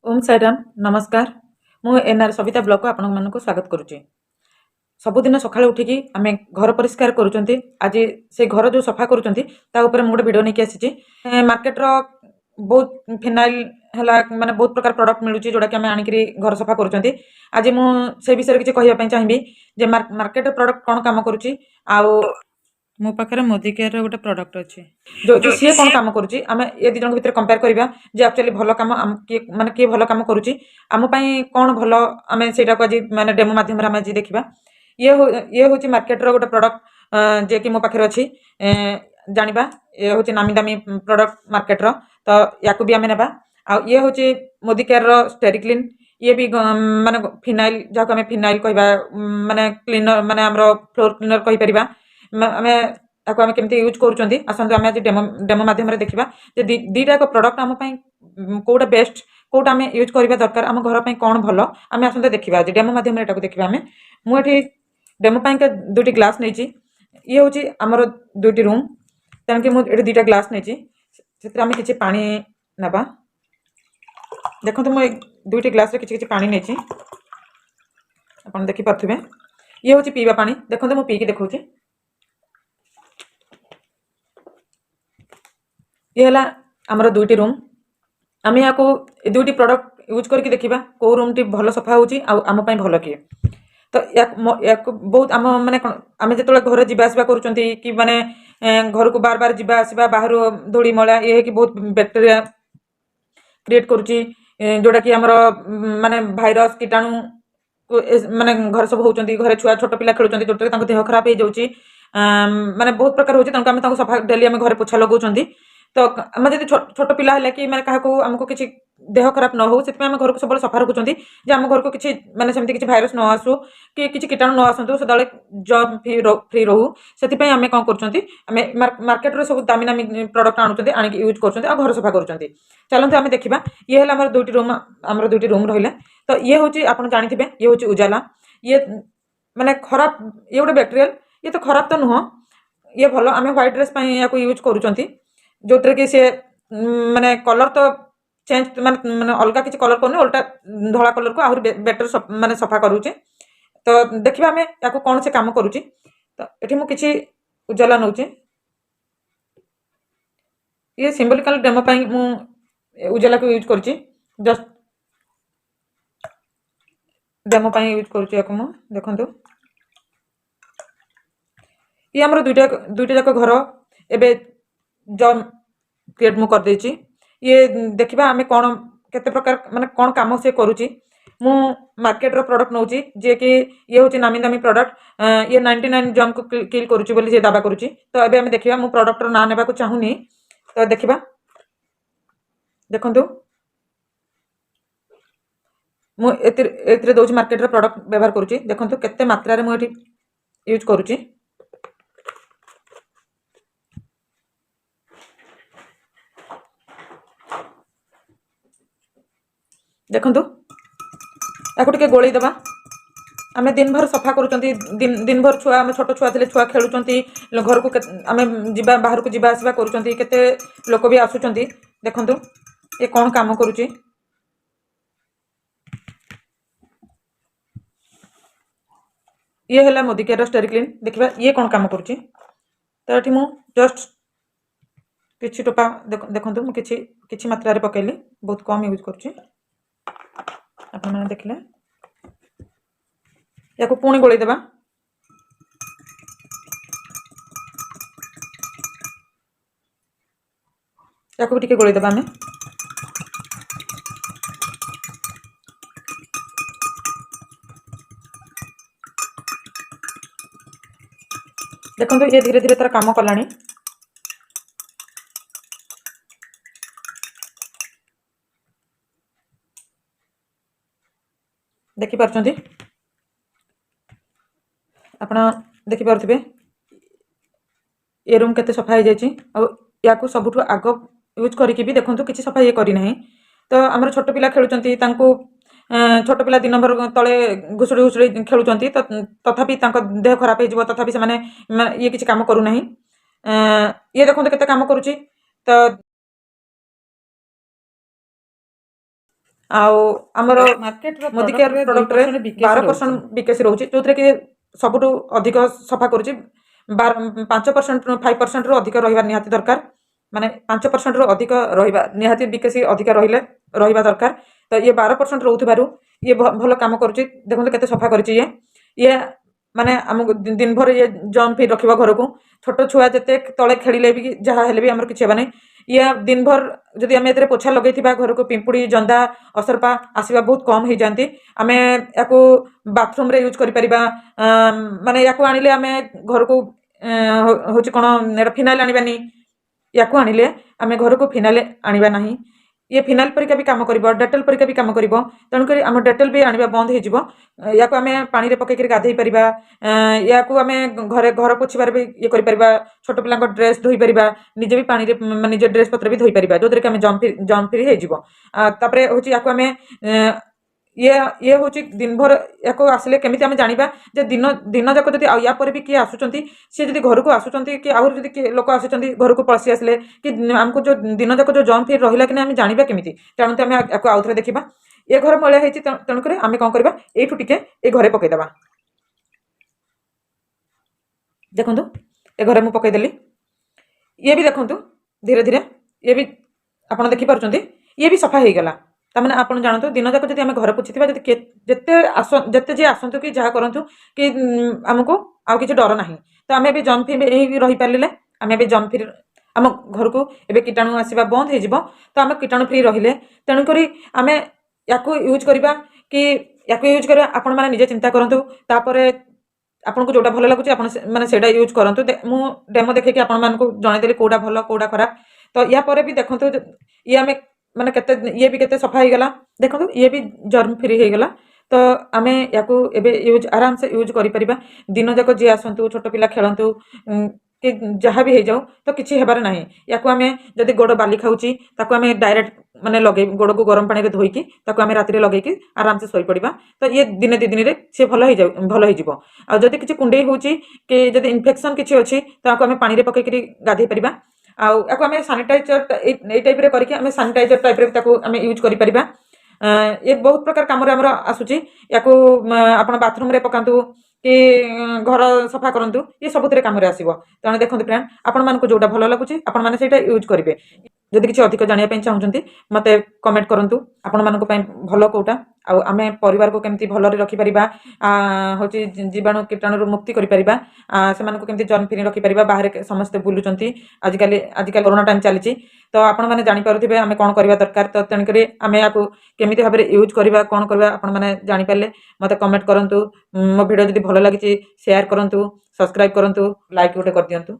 ओम साईराम नमस्कार। मु NR Savita blog को आपण मानक स्वागत करुच्ची। सबुदिन सकाळु उठिकी आमे घर परिष्कार करूचंती। आज से घर जो सफा करूचंती ता ऊपर मु गोटे वीडियो नेकी आसीची। मार्केट रो बहुत फिनाइल हला माने बहुत प्रकार प्रोडक्ट मिलुची जोडा कि आमे आनिकरी घर सफा करूचंती। आज मु से विषय किछि कहिया पई चाहिबी जे मार्केट प्रोडक्ट कोन काम करूची आउ मो पाखे मोदी केयर गोटे प्रडक्ट अच्छे जो जो सी कौन काम करुच्ची आम ये दी जन भर कंपेयर करवा जे एक्चुअली भल कम किए माने किए भल कम करुच्ची आम कौन भल आम से आज माने डेमो माध्यम आज देखा ये हूँ मार्केट रो गोटे प्रडक्ट जे कि मो पाखे अच्छी जाना ये हूँ नामी दामी प्रडक्ट मार्केट रो तो या भी आम नेबा आ ये हूँ मोदी केयर रो स्टेरिक्लीन ये भी माने फिनाइल जहाँ आम फिनाइल कहवा माने क्लीनर माने आम फ्लोर क्लीनर कहीपर आम आम केमती यूज करूँ आसतु आम आज डेमो डेमो माध्यम देखा दीटा एक प्रडक्ट आम कौटा बेस्ट कौटा आम यूज करवा दरकार आम घर पर कौन भल आम आसते देखा आज डेमो माध्यम देखा आम मुझे डेमो पाई दुईटी ग्लास नहीं ये हूँ आमर दुईटी रूम तेणुक मुझे दुईटा ग्लास नहीं किसी पा ना देखो मुझे दुईटी ग्लास किसी पा नहीं आप देखिपे ये हूँ पीवा पानी देखो मुझे पीकी देखा ये है आमर दुईटी रूम आम या दुईटी प्रडक्ट यूज करके देखा कौ रूम टी भल सफा होम भल किए तो या बहुत आम मैंने आम जो घर जावासवा कर कि माने घर को बार बार जावासवा बाहर धूली मला ये कि बहुत बैक्टेरिया क्रिएट करुच्ची जोटा कि आमर माने भाइरस कीटाणु माने घर सब होती घरे छुआ छोट पिला खेलुंट जो देह खराब हो जाऊँगी माने बहुत प्रकार होती सफा डेली आम घर पोछा लगाऊँ तो आम जब छोट पिला है कि मैंने क्या आमको किसी देह खराब न हो से आम घर को सब सफा रखुँच आम घर को किसी माने सेमती किसी भाइरस न आसू कि किसी कीटाणु न आसतु से जब फ्री रहू से आम कौन कर मार्केट सब दामी दामी प्रडक्ट आणुच्च आणिक यूज कर घर सफा कर चलते आम देखा ये है आम दुईटी रूम रहा तो ये हूँ आप जानते ये हूँ उजाला ये माने खराब ये गोटे बैक्टेरियल ये तो खराब तो नुह ये भल आम व्हाइट ड्रेस या यूज करूँ जो कि सी माने कलर तो चेंज माने अलग किसी कलर करनी उल्टा धला कलर को आहरी बेटर माने सफा करुचे तो देखिए आम या कौन से काम करुच्ची तो ये मुझे उजाला नौचे ये सिंबलिकल डेमो पाई मु उजाला को यूज करुच्ची जस्ट डेमो पाई यूज करुच्ची या मु देखंतु ये आमर दुईटा जाक घर एबे जब क्रिएट मु कर देछि ये देखिबा आमे कोन केते प्रकार माने कोन काम से करूची मु मार्केट रो प्रोडक्ट नौची जे कि ये होची नामी दामी प्रोडक्ट ये 99 जम को किल करूची बोली जे दावा करूची तो एबे आमे देखिबा मु प्रोडक्ट रो ना नेबा को चाहुनी तो देखिबा देखंतु मु एतिरे दोची मार्केट रो प्रोडक्ट व्यवहार करूची देखंतु केते मात्रा रे मु एठी यूज करूची देखु या गोल दबा आम दिन भर सफा कर दिन भर छुआ आम छोट छुआ थे छुआ खेलुंट घर को आम जा बाहर को जावा आसवा करते लोक भी आसुंच देखु ये कौन काम करुच्ची ये है मोदी केयर स्टेरिक्लीन देखा ये कौन काम करुच्ची तो ये मु जस्ट किछि टोपा देखु किछि मात्रा रे पकेली बहुत कम यूज करुच्ची आप देखले या पुणी गोल देवा या भी गोल देवा आम देखो ये धीरे धीरे तार काम कलानी देखिपे आप देखिपे ये रूम केते सफा हो जाए सबुठ आग यूज करके भी देखो किसी सफा ये करना तो आम छोट पिला खेलुंट छोट पिला दिन भर तले घुसुड़ी घुसुड़ी खेलुंट तथापि देह खराब हो तथापि से ये किसी काम करूना ये देखो केते काम करुच्ची तो आमर मार्केट मोदी केयर प्रोडक्ट रे 12% बीकेसी रोचे जो कि सबुठु अधिक सफा करुच्ची 5% 5% रु अधिक रहिबा निहाती दरकार माने 5% रु अधिक रहिबा निहाती बीकेसी अधिक रहिबा दरकार तो ये 12% रोथबारु ये भल काम करुच्ची देखो केते सफा करुच्ची ये माने हमको दिन भर ये जम फिर रखिबा घर को छोट छुआ जते तले खेलिले भी जहा हेले भी हमर किछ हेबा नै ये दिन भर जदि आम एते पोछा लगेथिबा घर को पिंपुड़ी जंदा असरपा आसीबा बहुत कम हो जाती आमे याको बाथरूम रे यूज करि परिबा माने याको आनिले आमे घर को होची कोन फिनाइल आनिबानी याको आनिले आमे घर को फिनाइल आनिबा नाही ये फिनाइल परिका भी काम करिबो डेटल परिका भी काम करिबो तण करी हम डेटल भी आनिबा बंद हे जिवो याको आमे पानी रे पके करी गाधेई परिबा याको आमे घर पोछिबार भी ये करि परिबा छोट पिला को ड्रेस धोई परिबा निजे भी पानी रे निजे ड्रेस पत्र भी धोई परिबा जोदरे कि आमे जम फ्री हे जिवो तापरे होची याको आमे ये होची दिन भर याको आसले केमिति आमे जानिबा जे दिन जाक जदि या पर भी किए आसुचंती से जदि घर को आसुचंती कि आहुर जदि लोक आसुचंती घर को पळसी आसले कि हमको जो दिन जाक जो जम फिर रहिला कि आमे जानिबा केमिति तेणु आमे याको आउथरे देखिबा ये घर मैला हेची तेणु करे आमे कोन करबा एठु टिके ए घरे पकै दबा देखंतु ए घरे मु पकै देली ये भी देखंतु धीरे धीरे ये भी आपण देखि पारुचंती ये भी सफा हे गला तमने आपण जानतो दिन जाक जदि आमे घर पोछिथिबा जदि जते जे आसंतु कि जहा करंतु कि हमको आ किछ डर नाही तो आमे भी जम फिर एही रही पालिले आमे भी जम फिर आम घर को एबे कीटाणु आसीबा बंद हे जिवो तो आमे कीटाणु फ्री रहिले तेणु करी आमे याको यूज करबा कि याको यूज करे आपण माने निजे चिंता करंतु तापरे आपन को जोटा भलो लागुची आपण माने सेडा यूज करंतु मु डेमो देखे कि आपण मान को जणे देली कोडा भलो कोडा खराब तो या परे भी देखंतु ये आमे माने केते ये भी केते सफा हे गला देखंतु ये भी जर्म फ्री हे गला तो आमे याको एबे यूज आराम से यूज करि परिबा दिन जाक जे आसंतु छोट पिला खेलंतु कि जहाँ भी हो जाऊ तो किसी हेबार नाही याको आमे जदि गोड़ बाली खाउची ताको आमे डायरेक्ट माने लगे गोड़ को गरम पानी रे धोईकी ताको आमे राति रे लगेकी आराम से सोई पड़िबा तो ये दिने दि दिन रे से भलो हो जिवो आ जदि किछि कुंडे होउची कि जदि इन्फेक्शन किछि अछि ताको आमे पानी रे पके करी गाधे परिबा आ याको आमे सैनिटाइजर ए टाइप रे करके आमे सैनिटाइजर टाइप रे ताको आमे यूज करि परिबा ये बहुत प्रकार काम रे हमर आसुची याको आपण बाथरूम रे पकांतु कि घर सफा करंतु ये सबुथिरे काम रे आसीबो तेणु देखंतु फ्रेंड आपण मान को जोटा भलो लागुची आपण माने सेटा यूज करिवे जदि किछि अधिक जानिया पई चाहउचंती मते कमेंट करंतु आपण मान को पई भलो कोटा आ आमे परिवार को केमती भलो रे रखि परिबा होची जीवाणु कीटाणु रो मुक्ति करि परिबा से मान को केमती जन फिरी रखि परिबा बाहर समस्त बुलुचंती आजिकल कोरोना टाइम चलीची तो आपण माने जानि पारुथिबे आमे कोन करबा दरकार तो तेन करी आमे याको केमिति भाबरे यूज करबा कोन करबा आपण माने जानि पाले मते कमेंट करंतु मो वीडियो जदि भलो लागिची शेयर करंतु सब्सक्राइब करंतु लाइक उठे कर दियंतु।